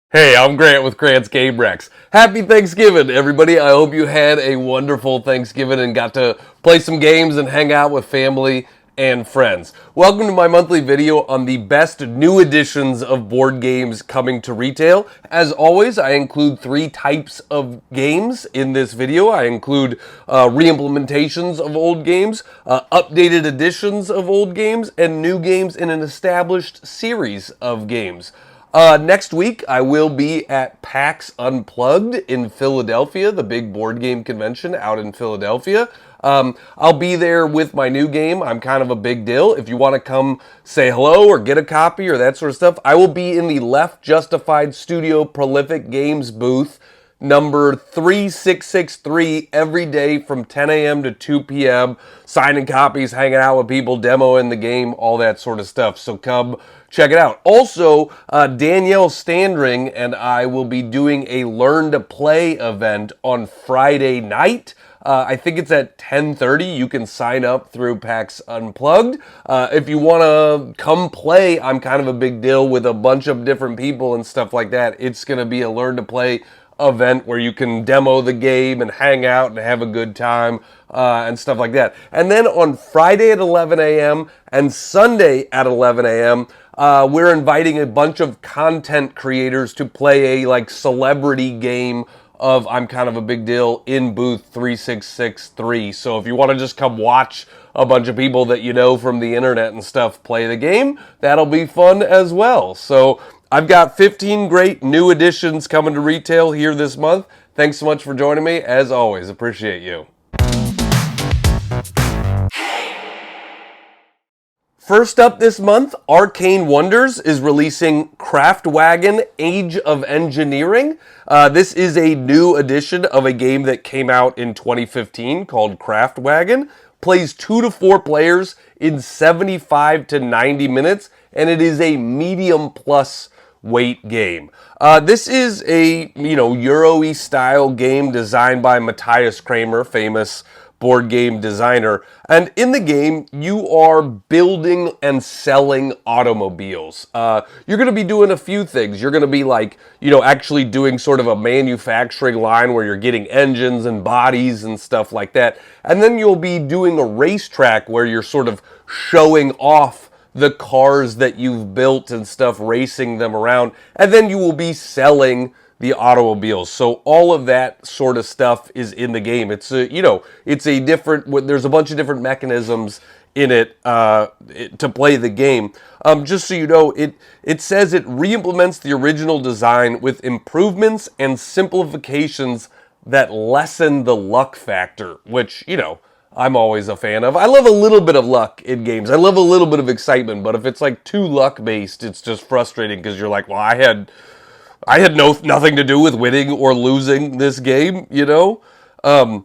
Hey, I'm Grant with Grant's Game Rex. Happy Thanksgiving, everybody. I hope you had a wonderful Thanksgiving and got to play some games and hang out with family and friends. Welcome to my monthly video on the best new editions of board games coming to retail. As always, I include three types of games in this video. I include re-implementations of old games, updated editions of old games, and new games in an established series of games. Next week, I will be at PAX Unplugged in Philadelphia, the big board game convention out in Philadelphia. I'll be there with my new game. I'm kind of a Big Dill. If you want to come say hello or get a copy or that sort of stuff, I will be in the Left Justified Studio Prolific Games booth, number 3663, every day from 10 a.m. to 2 p.m. Signing copies, hanging out with people, demoing the game, all that sort of stuff. So come check it out. Also, Danielle Standring and I will be doing a Learn-To-Play event on Friday night. I think it's at 10:30. You can sign up through PAX Unplugged. If you want to come play, I'm kind of a big deal with a bunch of different people and stuff like that. It's going to be a Learn-To-Play event where you can demo the game and hang out and have a good time and stuff like that. And then on Friday at 11 a.m. and Sunday at 11 a.m., we're inviting a bunch of content creators to play a celebrity game of I'm Kind of a Big Deal in booth 3663. So if you want to just come watch a bunch of people that you know from the internet and stuff play the game, that'll be fun as well. So I've got 15 great new additions coming to retail here this month. Thanks so much for joining me. As always, appreciate you. First up this month, Arcane Wonders is releasing Kraftwagen Age of Engineering. This is a new edition of a game that came out in 2015 called Kraftwagen. Plays 2 to 4 players in 75 to 90 minutes, and it is a medium plus weight game. This is a Euro-y style game designed by Matthias Kramer, famous board game designer. And in the game, you are building and selling automobiles. You're going to be doing a few things. You're going to be actually doing sort of a manufacturing line where you're getting engines and bodies and stuff like that. And then you'll be doing a racetrack where you're sort of showing off the cars that you've built and stuff, racing them around. And then you will be selling the automobiles. So all of that sort of stuff is in the game. It's a different, there's a bunch of different mechanisms in it to play the game. Just so you know, it says it re-implements the original design with improvements and simplifications that lessen the luck factor, which, I'm always a fan of. I love a little bit of luck in games. I love a little bit of excitement, but if it's too luck-based, it's just frustrating because you're like, well, I had nothing to do with winning or losing this game, when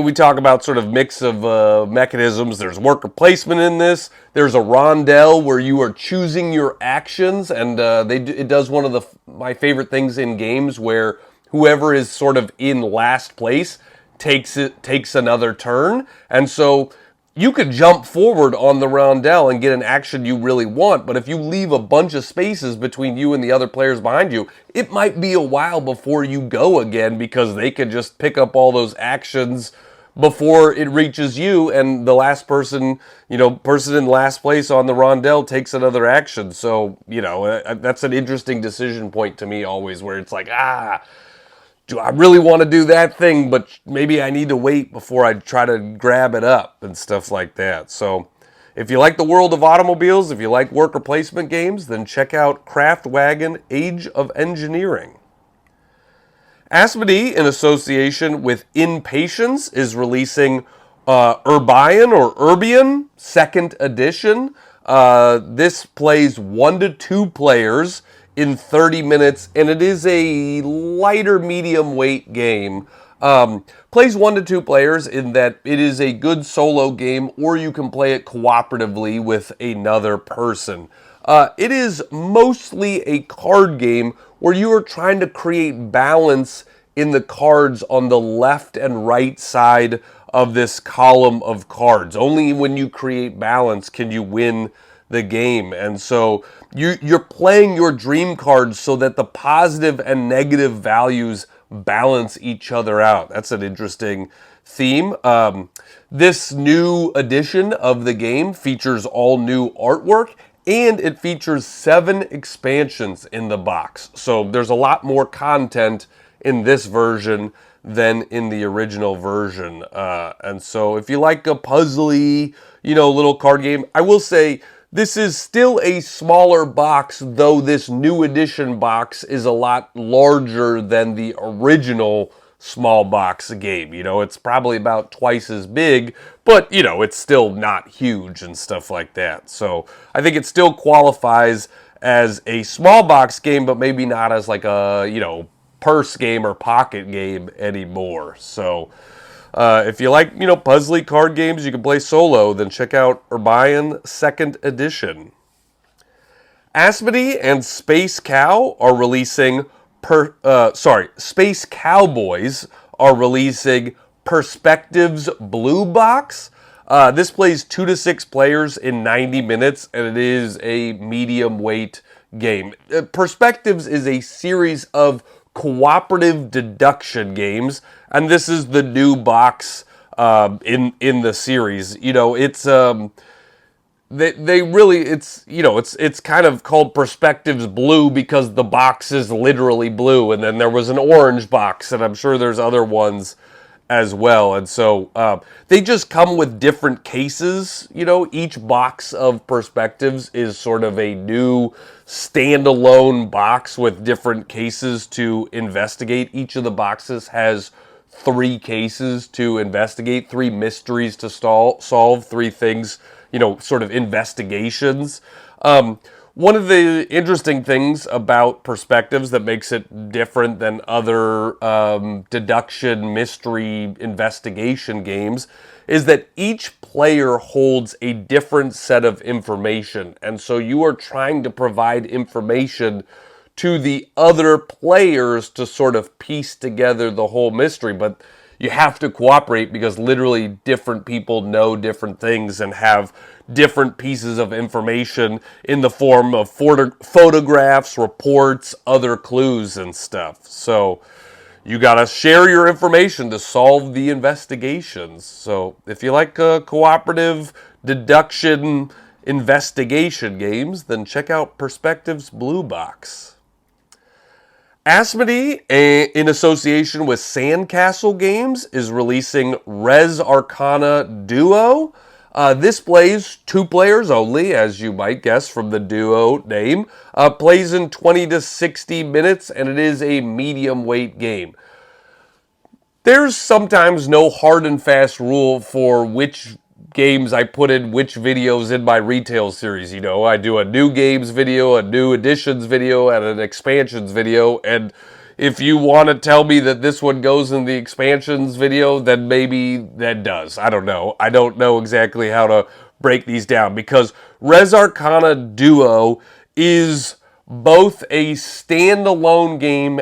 we talk about sort of mix of mechanisms, there's worker placement in this. There's a rondel where you are choosing your actions, and it does one of my favorite things in games where whoever is sort of in last place takes another turn, and so you could jump forward on the rondel and get an action you really want, but if you leave a bunch of spaces between you and the other players behind you, it might be a while before you go again because they could just pick up all those actions before it reaches you, and the last person in last place on the rondel takes another action. So, that's an interesting decision point to me always, where it's do I really want to do that thing, but maybe I need to wait before I try to grab it up and stuff like that. So if you like the world of automobiles, if you like worker placement games, then check out Kraftwagen Age of Engineering. Asmodee, in association with Impatience, is releasing Urbion or Urbion, 2nd edition. This plays 1 to 2 players in 30 minutes, and it is a lighter medium weight game. Plays 1 to 2 players in that it is a good solo game, or you can play it cooperatively with another person. It is mostly a card game where you are trying to create balance in the cards on the left and right side of this column of cards. Only when you create balance can you win the game. And so you're playing your dream cards so that the positive and negative values balance each other out. That's an interesting theme. This new edition of the game features all new artwork, and it features 7 expansions in the box. So there's a lot more content in this version than in the original version. And so if you like a puzzly, little card game, I will say this is still a smaller box, though this new edition box is a lot larger than the original small box game. It's probably about twice as big, but it's still not huge and stuff like that. So I think it still qualifies as a small box game, but maybe not as like a purse game or pocket game anymore. So if you like puzzly card games you can play solo, then check out Urbion 2nd Edition. Asmodee and Space Cow are releasing Space Cowboys are releasing Perspectives Blue Box. This plays 2 to 6 players in 90 minutes, and it is a medium weight game. Perspectives is a series of cooperative deduction games, and this is the new box in the series. It's kind of called Perspectives Blue because the box is literally blue, and then there was an orange box, and I'm sure there's other ones as well. And so they just come with different cases. Each box of Perspectives is sort of a new standalone box with different cases to investigate. Each of the boxes has 3 cases to investigate, 3 mysteries to solve, 3 things, sort of investigations. One of the interesting things about Perspectives that makes it different than other deduction, mystery, investigation games is that each player holds a different set of information. And so you are trying to provide information to the other players to sort of piece together the whole mystery. But you have to cooperate because literally different people know different things and have different pieces of information in the form of photographs, reports, other clues and stuff. So you gotta share your information to solve the investigations. So if you like cooperative deduction investigation games, then check out Perspectives Blue Box. Asmodee, in association with Sandcastle Games, is releasing Res Arcana Duo. This plays 2 players only, as you might guess from the Duo name. Plays in 20 to 60 minutes, and it is a medium weight game. There's sometimes no hard and fast rule for which games I put in which videos in my retail series. I do a new games video, a new editions video, and an expansions video, and if you want to tell me that this one goes in the expansions video, then maybe that does. I don't know. I don't know exactly how to break these down because Res Arcana Duo is both a standalone game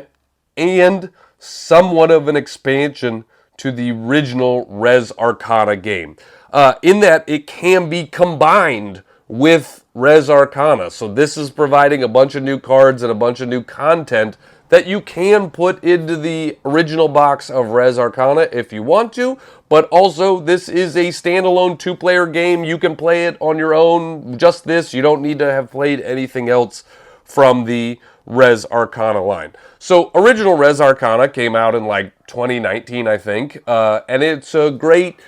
and somewhat of an expansion to the original Res Arcana game. In that it can be combined with Res Arcana. So this is providing a bunch of new cards and a bunch of new content that you can put into the original box of Res Arcana if you want to, but also this is a standalone 2-player game. You can play it on your own, just this. You don't need to have played anything else from the Res Arcana line. So original Res Arcana came out in like 2019, I think, and it's a great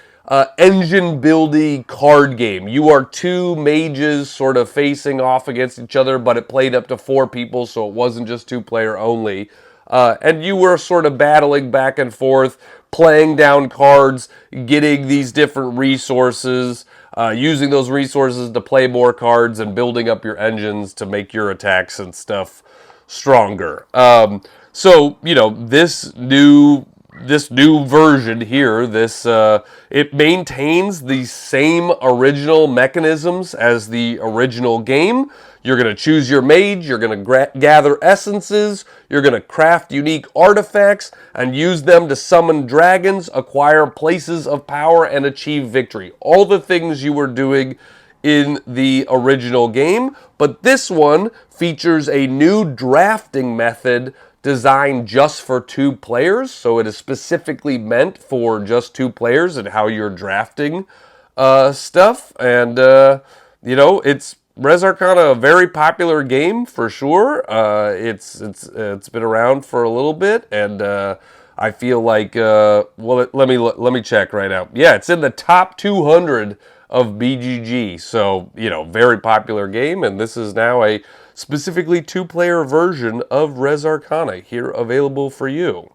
engine building card game. You are 2 mages sort of facing off against each other, but it played up to 4 people, so it wasn't just 2-player only. And you were sort of battling back and forth, playing down cards, getting these different resources, using those resources to play more cards and building up your engines to make your attacks and stuff stronger. So, this new version here, it maintains the same original mechanisms as the original game. You're going to choose your mage, you're going to gather essences, you're going to craft unique artifacts, and use them to summon dragons, acquire places of power, and achieve victory. All the things you were doing in the original game, but this one features a new drafting method designed just for 2 players, so it is specifically meant for just 2 players and how you're drafting stuff. And you know, it's Res Arcana, a very popular game for sure. It's been around for a little bit, and I feel like well, let me check right now. Yeah, it's in the top 200 of BGG, so you know, very popular game, and this is now a specifically 2-player version of Res Arcana here available for you.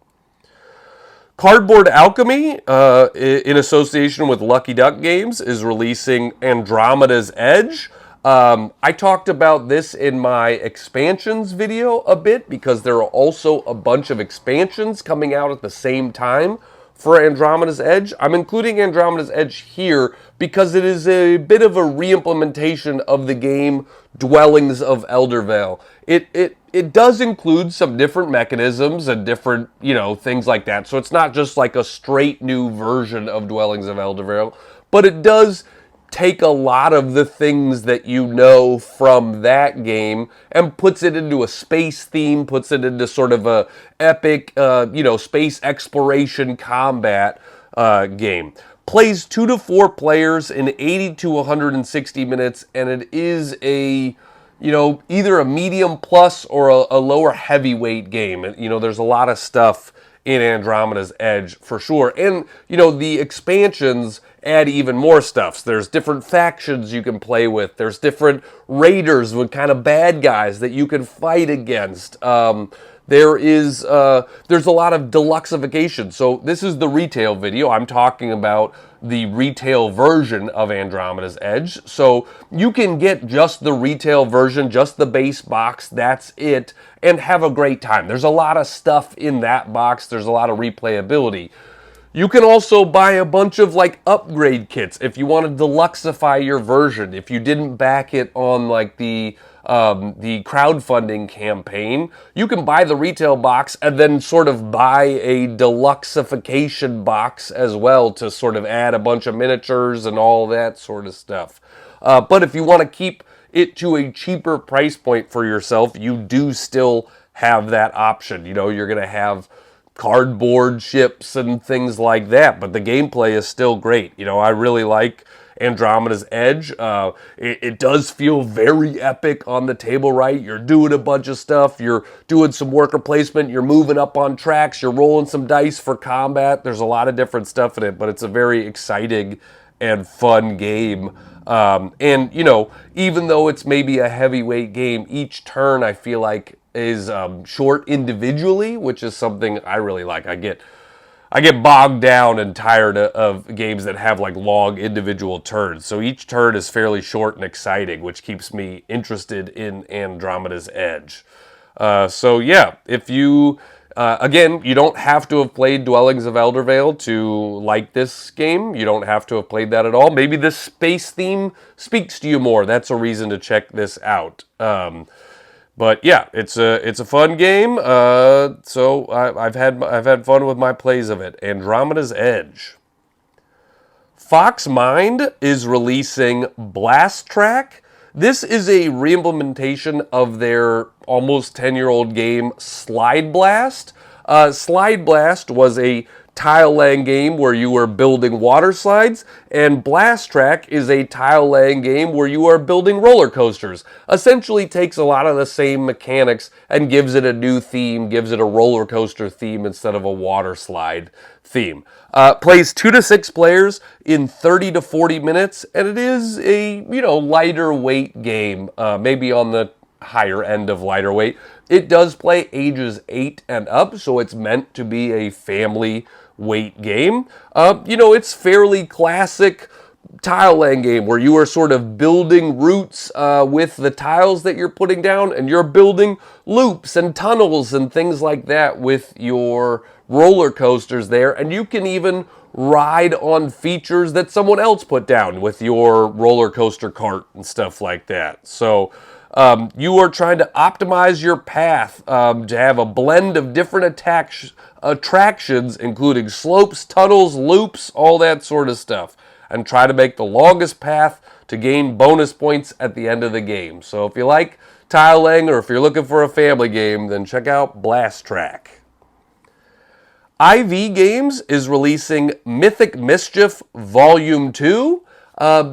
Cardboard Alchemy, in association with Lucky Duck Games, is releasing Andromeda's Edge. I talked about this in my expansions video a bit because there are also a bunch of expansions coming out at the same time for Andromeda's Edge. I'm including Andromeda's Edge here because it is a bit of a re-implementation of the game Dwellings of Eldervale. It does include some different mechanisms and different, you know, things like that. So it's not just like a straight new version of Dwellings of Eldervale, but it does take a lot of the things that you know from that game and puts it into a space theme, puts it into sort of a epic, you know, space exploration combat game. Plays 2 to 4 players in 80 to 160 minutes, and it is a, you know, either a medium plus or a lower heavyweight game. And, you know, there's a lot of stuff in Andromeda's Edge for sure. And, you know, the expansions add even more stuff. So there's different factions you can play with. There's different raiders with kind of bad guys that you can fight against. There's a lot of deluxeification. So this is the retail video. I'm talking about the retail version of Andromeda's Edge. So you can get just the retail version, just the base box, that's it, and have a great time. There's a lot of stuff in that box. There's a lot of replayability. You can also buy a bunch of like upgrade kits if you want to deluxeify your version. If you didn't back it on like the crowdfunding campaign, you can buy the retail box and then sort of buy a deluxeification box as well to sort of add a bunch of miniatures and all that sort of stuff. But if you want to keep it to a cheaper price point for yourself, you do still have that option. You know, you're going to have cardboard ships and things like that, but the gameplay is still great. You know, I really like Andromeda's Edge. It does feel very epic on the table, right? You're doing a bunch of stuff. You're doing some worker placement. You're moving up on tracks. You're rolling some dice for combat. There's a lot of different stuff in it, but it's a very exciting and fun game. And, you know, even though it's maybe a heavyweight game, each turn I feel like is short individually, which is something I really like. I get bogged down and tired of games that have like long individual turns. So each turn is fairly short and exciting, which keeps me interested in Andromeda's Edge. So yeah, if you, again, you don't have to have played Dwellings of Eldervale to like this game. You don't have to have played that at all. Maybe this space theme speaks to you more. That's a reason to check this out. But yeah, it's a fun game. So I've had fun with my plays of it. Andromeda's Edge. Fox Mind is releasing Blast Track. This is a reimplementation of their almost 10-year-old game Slide Blast. Slide Blast was a tile-laying game where you were building water slides, and Blast Track is a tile-laying game where you are building roller coasters. Essentially takes a lot of the same mechanics and gives it a new theme, gives it a roller coaster theme instead of a water slide theme. Plays 2 to 6 players in 30 to 40 minutes, and it is a, you know, lighter weight game, maybe on the higher end of lighter weight. It does play ages 8 and up, so it's meant to be a family weight game. You know, it's fairly classic tile laying game where you are sort of building routes with the tiles that you're putting down, and you're building loops and tunnels and things like that with your roller coasters there, and you can even ride on features that someone else put down with your roller coaster cart and stuff like that. So you are trying to optimize your path to have a blend of different attractions, including slopes, tunnels, loops, all that sort of stuff, and try to make the longest path to gain bonus points at the end of the game. So if you like tile laying or if you're looking for a family game, then check out Blast Track. IV Games is releasing Mythic Mischief Volume 2.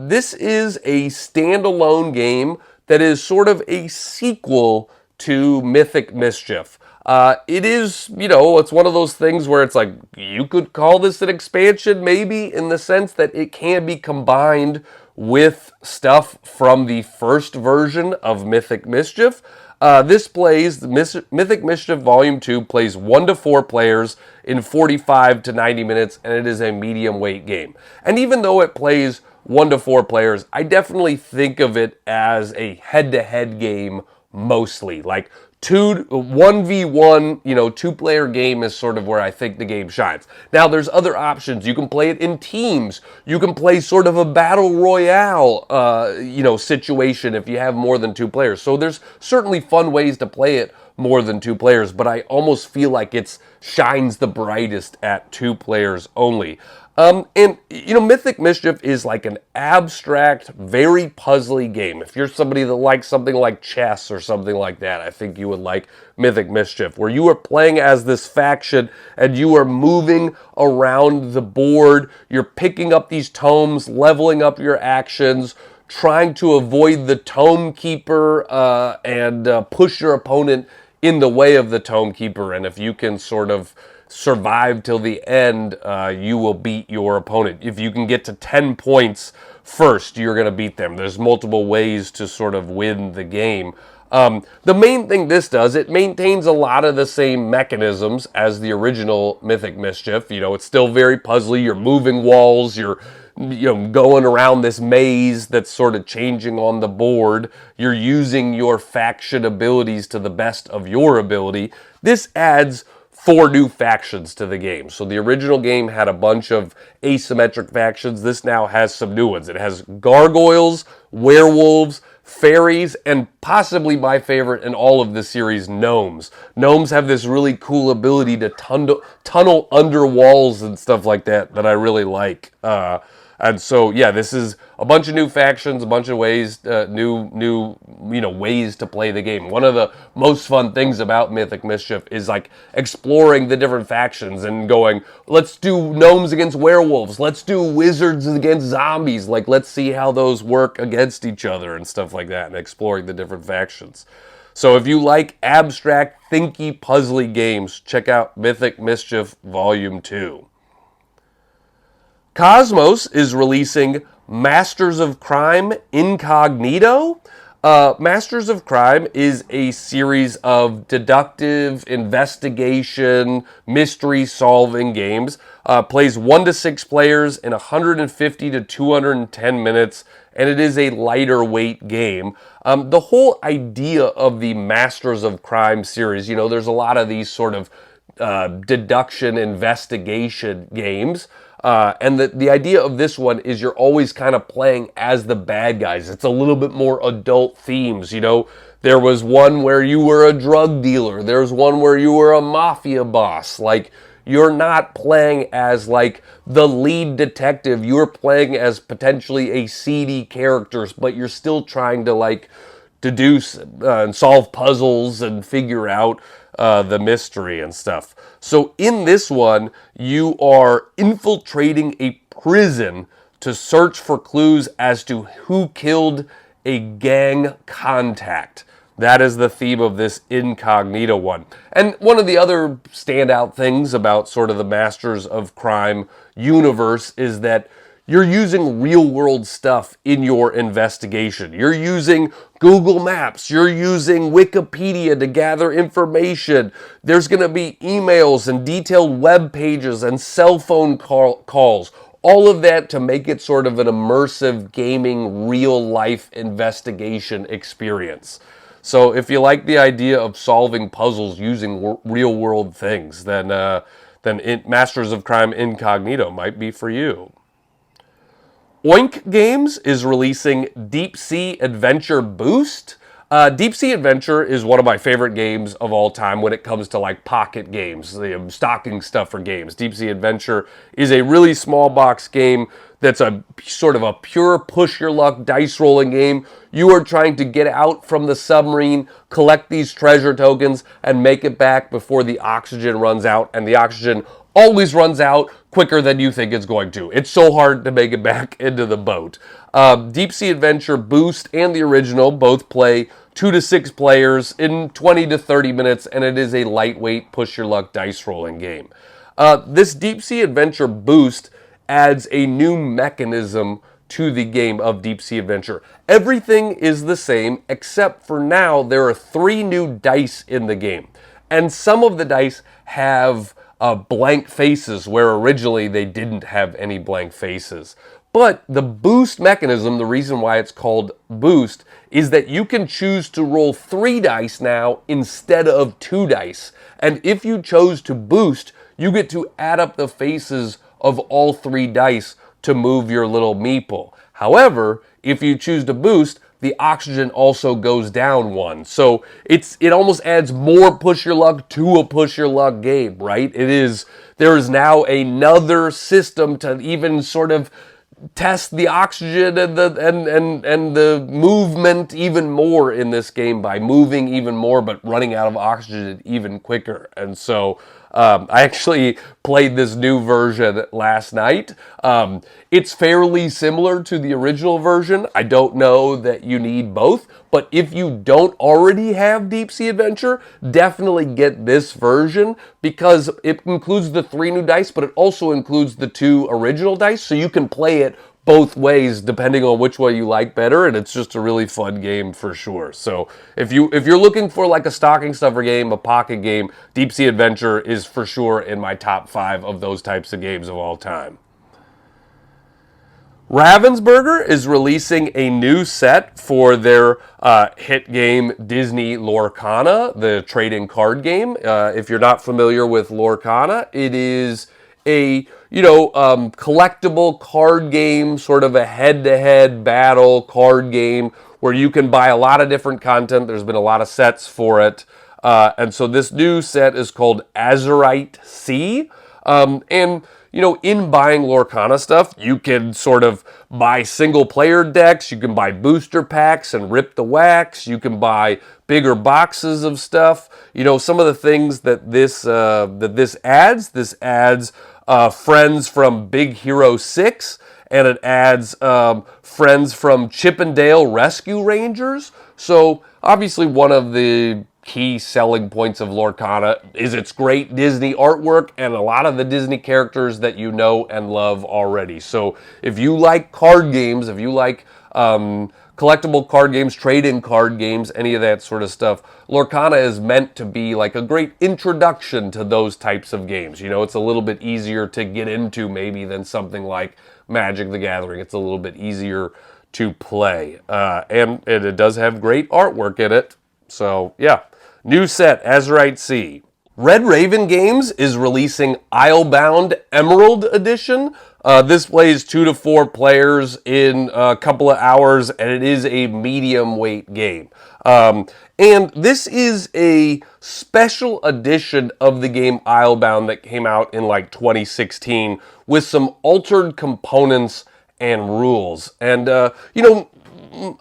This is a standalone game that is sort of a sequel to Mythic Mischief. It is, it's one of those things where it's like, you could call this an expansion maybe, in the sense that it can be combined with stuff from the first version of Mythic Mischief. Mythic Mischief Volume 2 plays 1 to 4 players in 45 to 90 minutes, and it is a medium weight game. And even though it plays 1 to 4 players, I definitely think of it as a head-to-head game mostly. Like 1v1, 2-player game is sort of where I think the game shines. Now, there's other options. You can play it in teams. You can play sort of a battle royale, situation if you have more than 2 players. So there's certainly fun ways to play it more than 2 players, but I almost feel like it shines the brightest at 2 players only. Mythic Mischief is like an abstract, very puzzly game. If you're somebody that likes something like chess or something like that, I think you would like Mythic Mischief, where you are playing as this faction and you are moving around the board. You're picking up these tomes, leveling up your actions, trying to avoid the Tome Keeper and push your opponent in the way of the Tome Keeper. And if you can sort of survive till the end, you will beat your opponent. If you can get to 10 points first, you're going to beat them. There's multiple ways to sort of win the game. The main thing this does, it maintains a lot of the same mechanisms as the original Mythic Mischief. It's still very puzzly. You're moving walls. You're going around this maze that's sort of changing on the board. You're using your faction abilities to the best of your ability. This adds 4 new factions to the game. So the original game had a bunch of asymmetric factions. This now has some new ones. It has gargoyles, werewolves, fairies, and possibly my favorite in all of the series, gnomes. Gnomes have this really cool ability to tunnel under walls and stuff like that I really like. And so, yeah, this is a bunch of new factions, a bunch of ways, new ways to play the game. One of the most fun things about Mythic Mischief is like exploring the different factions and going, let's do gnomes against werewolves, let's do wizards against zombies, like let's see how those work against each other and stuff like that, and exploring the different factions. So if you like abstract, thinky, puzzly games, check out Mythic Mischief Volume 2. Cosmos is releasing Masters of Crime Incognito. Masters of Crime is a series of deductive, investigation, mystery-solving games. Plays 1 to 6 players in 150 to 210 minutes, and it is a lighter weight game. The whole idea of the Masters of Crime series, there's a lot of these sort of deduction investigation games. And the idea of this one is you're always kind of playing as the bad guys. It's a little bit more adult themes, There was one where you were a drug dealer. There's one where you were a mafia boss. Like, you're not playing as, like, the lead detective. You're playing as potentially a seedy character, but you're still trying to, like, deduce and solve puzzles and figure out the mystery and stuff. So in this one, you are infiltrating a prison to search for clues as to who killed a gang contact. That is the theme of this Incognito one. And one of the other standout things about sort of the Masters of Crime universe is that you're using real-world stuff in your investigation. You're using Google Maps. You're using Wikipedia to gather information. There's going to be emails and detailed web pages and cell phone calls. All of that to make it sort of an immersive gaming, real-life investigation experience. So if you like the idea of solving puzzles using real-world things, then Masters of Crime Incognito might be for you. Oink Games is releasing Deep Sea Adventure Boost. Deep Sea Adventure is one of my favorite games of all time when it comes to like pocket games, the stocking stuffer games. Deep Sea Adventure is a really small box game that's a sort of a pure push your luck dice rolling game. You are trying to get out from the submarine, collect these treasure tokens, and make it back before the oxygen runs out, and the oxygen always runs out quicker than you think it's going to. It's so hard to make it back into the boat. Deep Sea Adventure Boost and the original both play 2 to 6 players in 20 to 30 minutes, and it is a lightweight push your luck dice rolling game. This Deep Sea Adventure Boost adds a new mechanism to the game of Deep Sea Adventure. Everything is the same, except for now there are 3 new dice in the game. And some of the dice have blank faces, where originally they didn't have any blank faces. But the boost mechanism, the reason why it's called boost, is that you can choose to roll 3 dice now instead of 2 dice. And if you chose to boost, you get to add up the faces of all 3 dice to move your little meeple. However, if you choose to boost, the oxygen also goes down 1. So it almost adds more push your luck to a push your luck game, right? There is now another system to even sort of test the oxygen and the movement even more in this game by moving even more but running out of oxygen even quicker. And so I actually played this new version last night. It's fairly similar to the original version. I don't know that you need both, but if you don't already have Deep Sea Adventure, definitely get this version because it includes the 3 new dice, but it also includes the 2 original dice, so you can play it both ways depending on which way you like better, and it's just a really fun game for sure. So if you're looking for like a stocking stuffer game, a pocket game, Deep Sea Adventure is for sure in my top 5 of those types of games of all time. Ravensburger is releasing a new set for their hit game Disney Lorcana, the trading card game. If you're not familiar with Lorcana, it is a collectible card game, sort of a head-to-head battle card game where you can buy a lot of different content. There's been a lot of sets for it. And so this new set is called Azurite C. In buying Lorcana stuff, you can sort of buy single-player decks, you can buy booster packs and rip the wax, you can buy bigger boxes of stuff. Some of the things that this adds friends from Big Hero 6, and it adds friends from Chip and Dale Rescue Rangers. So obviously one of the key selling points of Lorcana is its great Disney artwork and a lot of the Disney characters that you know and love already. So if you like card games, if you like collectible card games, trade-in card games, any of that sort of stuff, Lorcana is meant to be like a great introduction to those types of games. It's a little bit easier to get into maybe than something like Magic the Gathering. It's a little bit easier to play. And it does have great artwork in it. So, yeah. New set, Azurite C. Red Raven Games is releasing Islebound Emerald Edition. This plays 2 to 4 players in a couple of hours, and it is a medium weight game. And this is a special edition of the game Islebound that came out in like 2016 with some altered components and rules. And,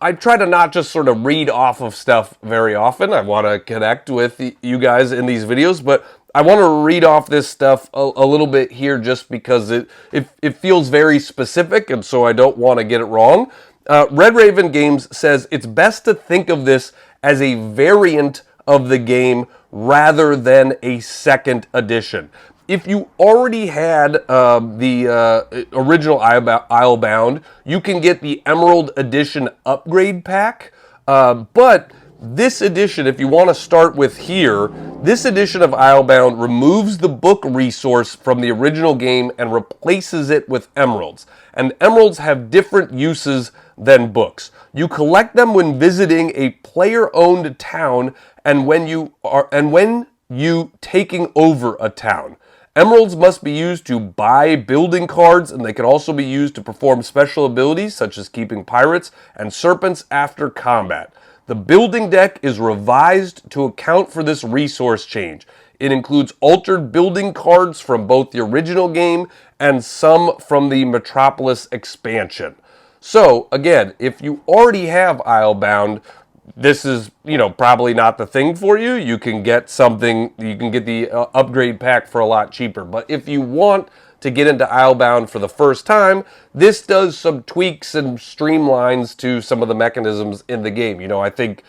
I try to not just sort of read off of stuff very often. I want to connect with you guys in these videos, but I want to read off this stuff a little bit here just because it feels very specific, and so I don't want to get it wrong. Red Raven Games says it's best to think of this as a variant of the game rather than a second edition. If you already had the original Islebound, you can get the Emerald Edition upgrade pack. But this edition, if you want to start with here, this edition of Islebound removes the book resource from the original game and replaces it with emeralds. And emeralds have different uses than books. You collect them when visiting a player-owned town and when you taking over a town. Emeralds must be used to buy building cards, and they can also be used to perform special abilities such as keeping pirates and serpents after combat. The building deck is revised to account for this resource change. It includes altered building cards from both the original game and some from the Metropolis expansion. So, again, if you already have Islebound, this is, probably not the thing for you. You can get something, you can get the upgrade pack for a lot cheaper. But if you want to get into Islebound for the first time, this does some tweaks and streamlines to some of the mechanisms in the game. I think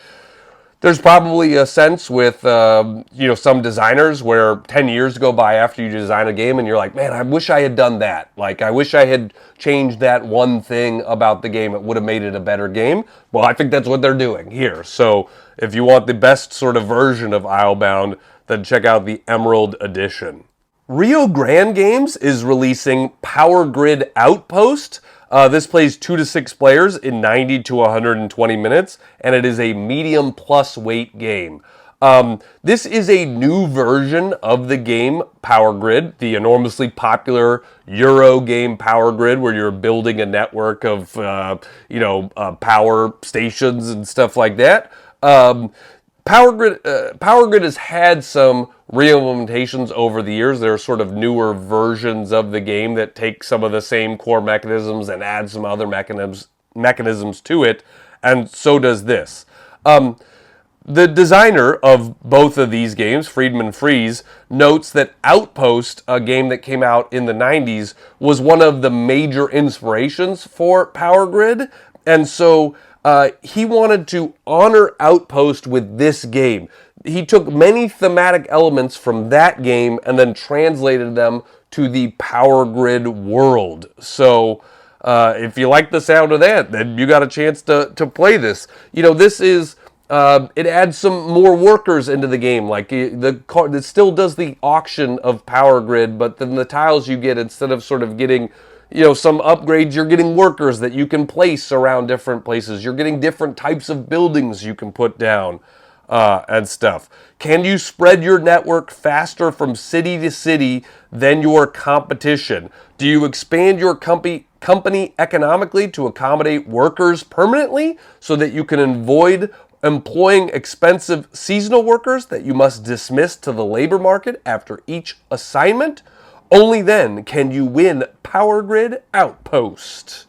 there's probably a sense with, some designers where 10 years go by after you design a game and you're like, man, I wish I had done that. Like, I wish I had changed that one thing about the game. It would have made it a better game. Well, I think that's what they're doing here. So if you want the best sort of version of Islebound, then check out the Emerald Edition. Rio Grande Games is releasing Power Grid Outpost. This plays 2 to 6 players in 90 to 120 minutes, and it is a medium plus weight game. This is a new version of the game Power Grid, the enormously popular Euro game Power Grid, where you're building a network of, power stations and stuff like that. Power Grid has had some re-implementations over the years. There are sort of newer versions of the game that take some of the same core mechanisms and add some other mechanisms to it, and so does this. The designer of both of these games, Friedman Freeze, notes that Outpost, a game that came out in the 90s, was one of the major inspirations for Power Grid, and so he wanted to honor Outpost with this game. He took many thematic elements from that game and then translated them to the Power Grid world. So if you like the sound of that, then you got a chance to play this. This is... it adds some more workers into the game. Like it still does the auction of Power Grid, but then the tiles you get, instead of sort of getting some upgrades, you're getting workers that you can place around different places. You're getting different types of buildings you can put down and stuff. Can you spread your network faster from city to city than your competition? Do you expand your company economically to accommodate workers permanently so that you can avoid employing expensive seasonal workers that you must dismiss to the labor market after each assignment? Only then can you win Power Grid Outpost.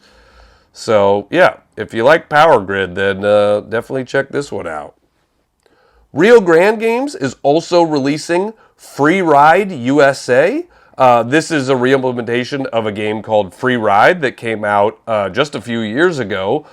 So, yeah, if you like Power Grid, then definitely check this one out. Rio Grande Games is also releasing Free Ride USA. This is a re-implementation of a game called Free Ride that came out just a few years ago.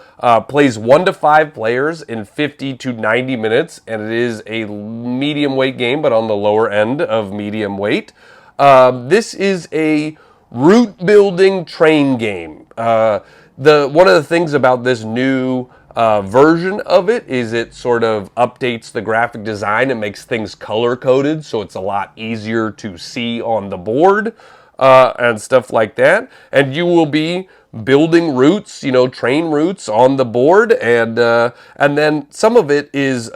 Plays 1 to 5 players in 50 to 90 minutes, and it is a medium weight game, but on the lower end of medium weight. This is a route building train game. One of the things about this new version of it is it sort of updates the graphic design and makes things color coded, so it's a lot easier to see on the board and stuff like that. And you will be building routes, train routes on the board, and then some of it is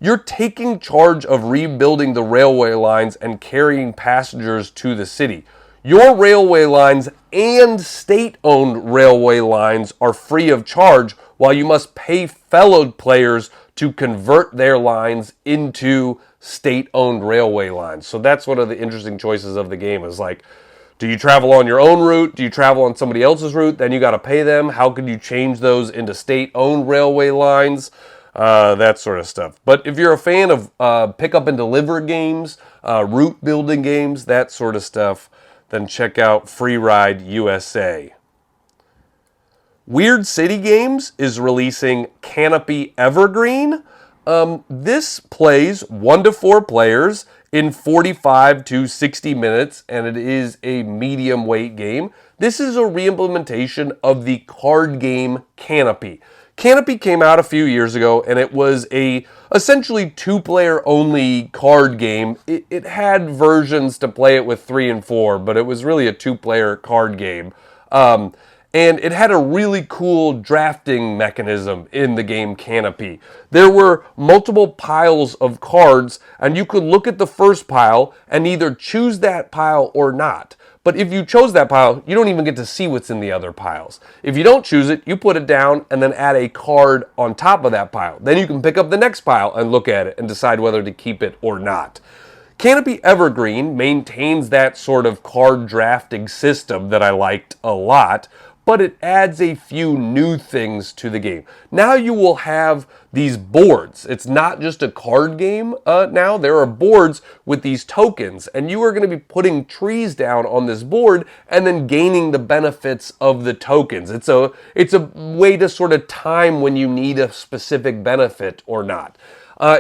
you're taking charge of rebuilding the railway lines and carrying passengers to the city. Your railway lines and state-owned railway lines are free of charge, while you must pay fellow players to convert their lines into state-owned railway lines. So that's one of the interesting choices of the game, is like, do you travel on your own route? Do you travel on somebody else's route? Then you got to pay them. How can you change those into state-owned railway lines? That sort of stuff. But if you're a fan of pick up and deliver games, route building games, that sort of stuff, then check out Free Ride USA. Weird City Games is releasing Canopy Evergreen. This plays 1 to 4 players in 45 to 60 minutes, and it is a medium weight game. This is a re-implementation of the card game Canopy. Canopy came out a few years ago, and it was a essentially 2-player only card game. It had versions to play it with 3 and 4, but it was really a 2-player card game. And it had a really cool drafting mechanism in the game Canopy. There were multiple piles of cards, and you could look at the first pile and either choose that pile or not. But if you chose that pile, you don't even get to see what's in the other piles. If you don't choose it, you put it down and then add a card on top of that pile. Then you can pick up the next pile and look at it and decide whether to keep it or not. Canopy Evergreen maintains that sort of card drafting system that I liked a lot, but it adds a few new things to the game. Now you will have these boards. It's not just a card game now. There are boards with these tokens, and you are going to be putting trees down on this board and then gaining the benefits of the tokens. It's a way to sort of time when you need a specific benefit or not.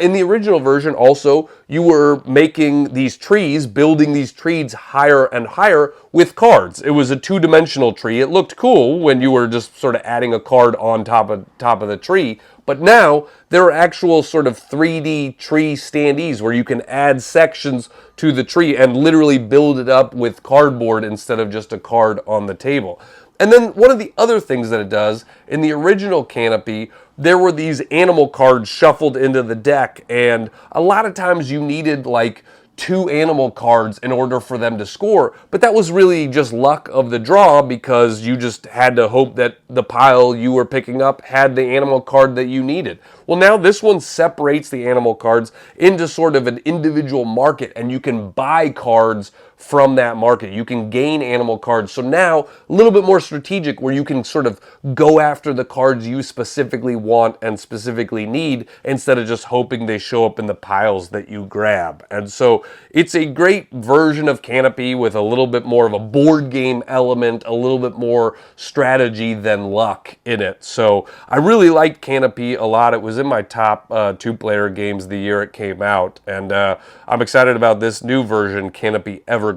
In the original version, also, you were making these trees, building these trees higher and higher with cards. It was a two-dimensional tree. It looked cool when you were just sort of adding a card on top of the tree. But now, there are actual sort of 3D tree standees where you can add sections to the tree and literally build it up with cardboard instead of just a card on the table. And then one of the other things that it does, in the original Canopy, there were these animal cards shuffled into the deck, and a lot of times you needed like 2 animal cards in order for them to score, but that was really just luck of the draw because you just had to hope that the pile you were picking up had the animal card that you needed. Well, now this one separates the animal cards into sort of an individual market, and you can buy cards from that market. You can gain animal cards. So now, a little bit more strategic where you can sort of go after the cards you specifically want and specifically need instead of just hoping they show up in the piles that you grab. And so it's a great version of Canopy with a little bit more of a board game element, a little bit more strategy than luck in it. So I really liked Canopy a lot. It was in my top 2-player games the year it came out. And I'm excited about this new version, Canopy Evergreen,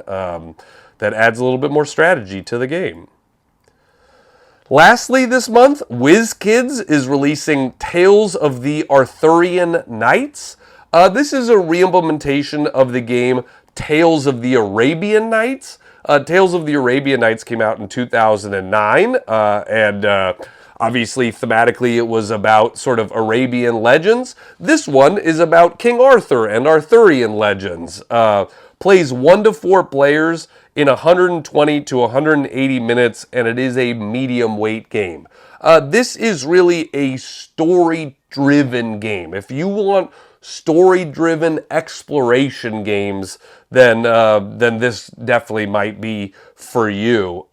that adds a little bit more strategy to the game. Lastly this month, WizKids is releasing Tales of the Arthurian Knights. This is a re-implementation of the game Tales of the Arabian Nights. Tales of the Arabian Nights came out in 2009, and obviously, thematically, it was about sort of Arabian legends. This one is about King Arthur and Arthurian legends. Plays 1 to 4 players in 120 to 180 minutes, and it is a medium weight game. This is really a story-driven game. If you want story-driven exploration games, then this definitely might be for you.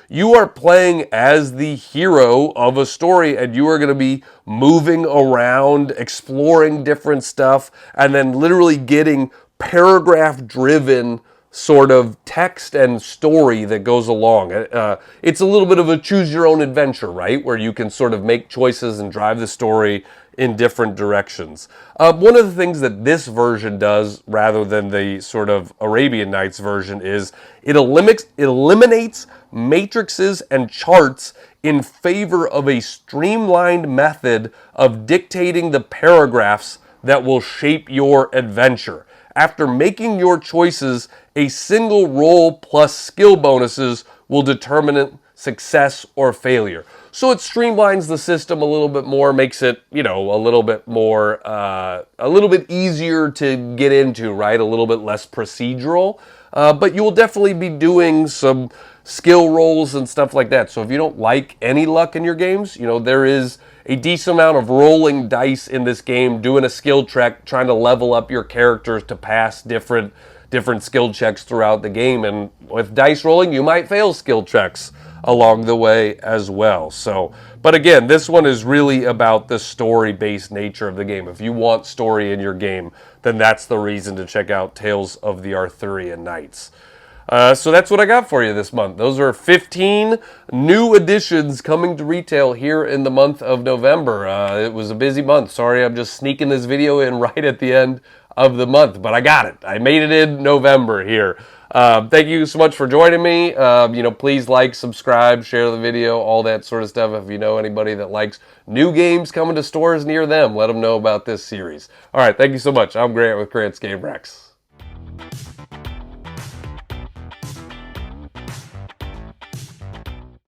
You are playing as the hero of a story, and you are going to be moving around, exploring different stuff, and then literally getting paragraph-driven sort of text and story that goes along. It's a little bit of a choose-your-own-adventure, right? Where you can sort of make choices and drive the story in different directions. One of the things that this version does, rather than the sort of Arabian Nights version, is it eliminates matrices and charts in favor of a streamlined method of dictating the paragraphs that will shape your adventure. After making your choices, a single roll plus skill bonuses will determine success or failure. So it streamlines the system a little bit more, makes it, a little bit more, a little bit easier to get into, right? A little bit less procedural. But you will definitely be doing some skill rolls and stuff like that. So if you don't like any luck in your games, there is a decent amount of rolling dice in this game, doing a skill check, trying to level up your characters to pass different skill checks throughout the game. And with dice rolling, you might fail skill checks along the way as well. So, but again, this one is really about the story-based nature of the game. If you want story in your game, then that's the reason to check out Tales of the Arthurian Knights. So that's what I got for you this month. Those are 15 new additions coming to retail here in the month of November. It was a busy month. Sorry, I'm just sneaking this video in right at the end of the month, but I got it. I made it in November here. Thank you so much for joining me. Please like, subscribe, share the video, all that sort of stuff. If you know anybody that likes new games coming to stores near them, let them know about this series. All right, thank you so much. I'm Grant with Grant's Game Rex.